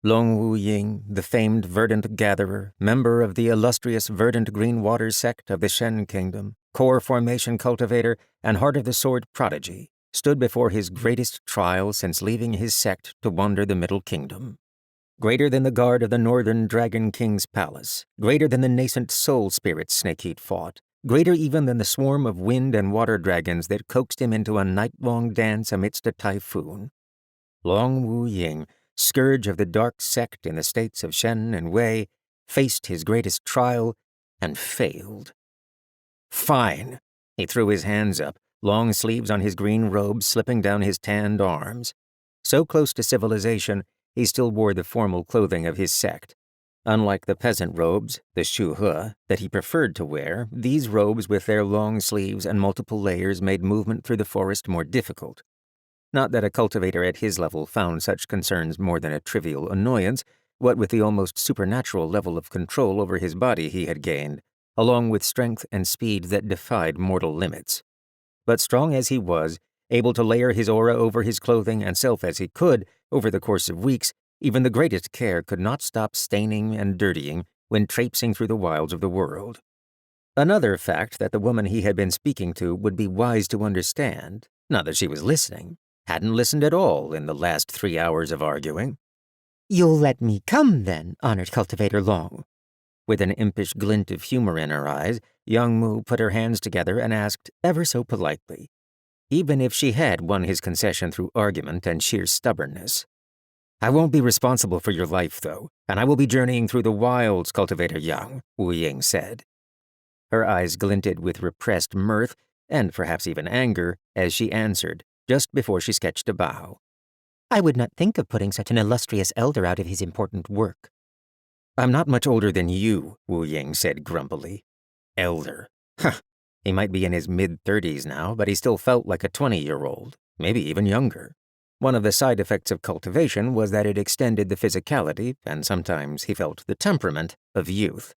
Long Wu Ying, the famed verdant gatherer, member of the illustrious verdant green water sect of the Shen Kingdom, core formation cultivator, and heart of the sword prodigy, stood before his greatest trial since leaving his sect to wander the Middle Kingdom. Greater than the guard of the Northern Dragon King's palace, greater than the nascent soul spirits Snake Heat fought, greater even than the swarm of wind and water dragons that coaxed him into a night-long dance amidst a typhoon. Long Wu Ying, scourge of the dark sect in the states of Shen and Wei, faced his greatest trial and failed. Fine! He threw his hands up, long sleeves on his green robe slipping down his tanned arms. So close to civilization, he still wore the formal clothing of his sect. Unlike the peasant robes, the shuhe, that he preferred to wear, these robes with their long sleeves and multiple layers made movement through the forest more difficult. Not that a cultivator at his level found such concerns more than a trivial annoyance, what with the almost supernatural level of control over his body he had gained, along with strength and speed that defied mortal limits. But strong as he was, able to layer his aura over his clothing and self as he could, over the course of weeks, even the greatest care could not stop staining and dirtying when traipsing through the wilds of the world. Another fact that the woman he had been speaking to would be wise to understand, not that she was listening, hadn't listened at all in the last 3 hours of arguing. "You'll let me come, then, honored cultivator Long." With an impish glint of humor in her eyes, young Mu put her hands together and asked, ever so politely, even if she had won his concession through argument and sheer stubbornness. "I won't be responsible for your life, though, and I will be journeying through the wilds, Cultivator Yang," Wu Ying said. Her eyes glinted with repressed mirth, and perhaps even anger, as she answered, just before she sketched a bow. "I would not think of putting such an illustrious elder out of his important work." "I'm not much older than you," Wu Ying said grumpily. Elder. Huh. He might be in his mid-30s now, but he still felt like a 20-year-old, maybe even younger. One of the side effects of cultivation was that it extended the physicality, and sometimes he felt the temperament, of youth.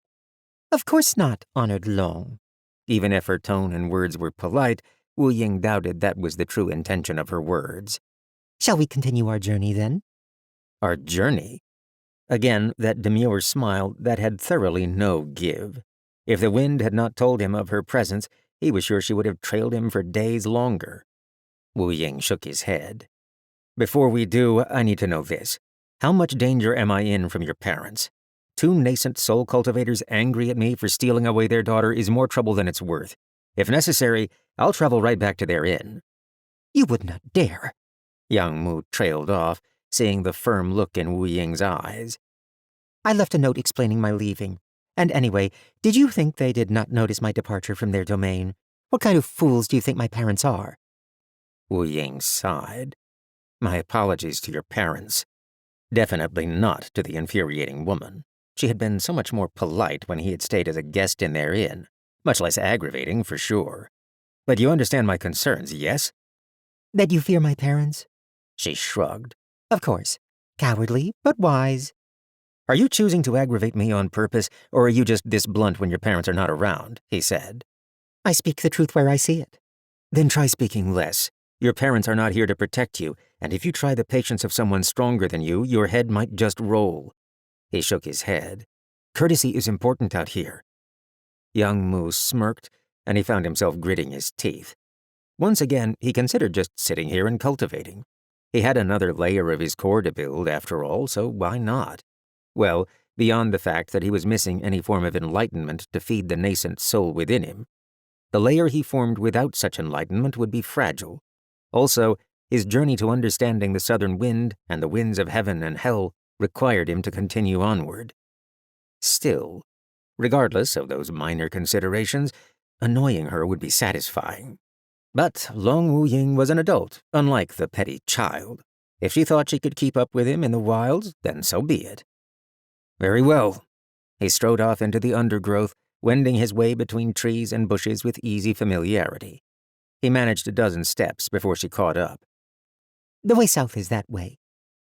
"Of course not, honored Long." Even if her tone and words were polite, Wu Ying doubted that was the true intention of her words. "Shall we continue our journey, then?" Our journey? Again, that demure smile that had thoroughly no give. If the wind had not told him of her presence, he was sure she would have trailed him for days longer. Wu Ying shook his head. "Before we do, I need to know this. How much danger am I in from your parents? 2 nascent soul cultivators angry at me for stealing away their daughter is more trouble than it's worth. If necessary, I'll travel right back to their inn." "You would not dare." Yang Mu trailed off, seeing the firm look in Wu Ying's eyes. "I left a note explaining my leaving. And anyway, did you think they did not notice my departure from their domain? What kind of fools do you think my parents are?" Wu Ying sighed. "My apologies to your parents." Definitely not to the infuriating woman. She had been so much more polite when he had stayed as a guest in their inn. Much less aggravating, for sure. "But you understand my concerns, yes?" "That you fear my parents?" She shrugged. "Of course. Cowardly, but wise." "Are you choosing to aggravate me on purpose, or are you just this blunt when your parents are not around?" he said. "I speak the truth where I see it." "Then try speaking less. Your parents are not here to protect you, and if you try the patience of someone stronger than you, your head might just roll." He shook his head. "Courtesy is important out here." Young Mu smirked, and he found himself gritting his teeth. Once again, he considered just sitting here and cultivating. He had another layer of his core to build, after all, so why not? Well, beyond the fact that he was missing any form of enlightenment to feed the nascent soul within him. The layer he formed without such enlightenment would be fragile. Also, his journey to understanding the southern wind and the winds of heaven and hell required him to continue onward. Still, regardless of those minor considerations, annoying her would be satisfying. But Long Wu Ying was an adult, unlike the petty child. If she thought she could keep up with him in the wilds, then so be it. Very well. He strode off into the undergrowth, wending his way between trees and bushes with easy familiarity. He managed a dozen steps before she caught up. "The way south is that way."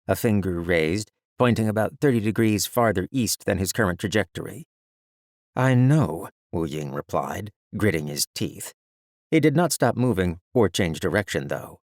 A finger raised, pointing about 30 degrees farther east than his current trajectory. "I know," Wu Ying replied, gritting his teeth. He did not stop moving or change direction, though.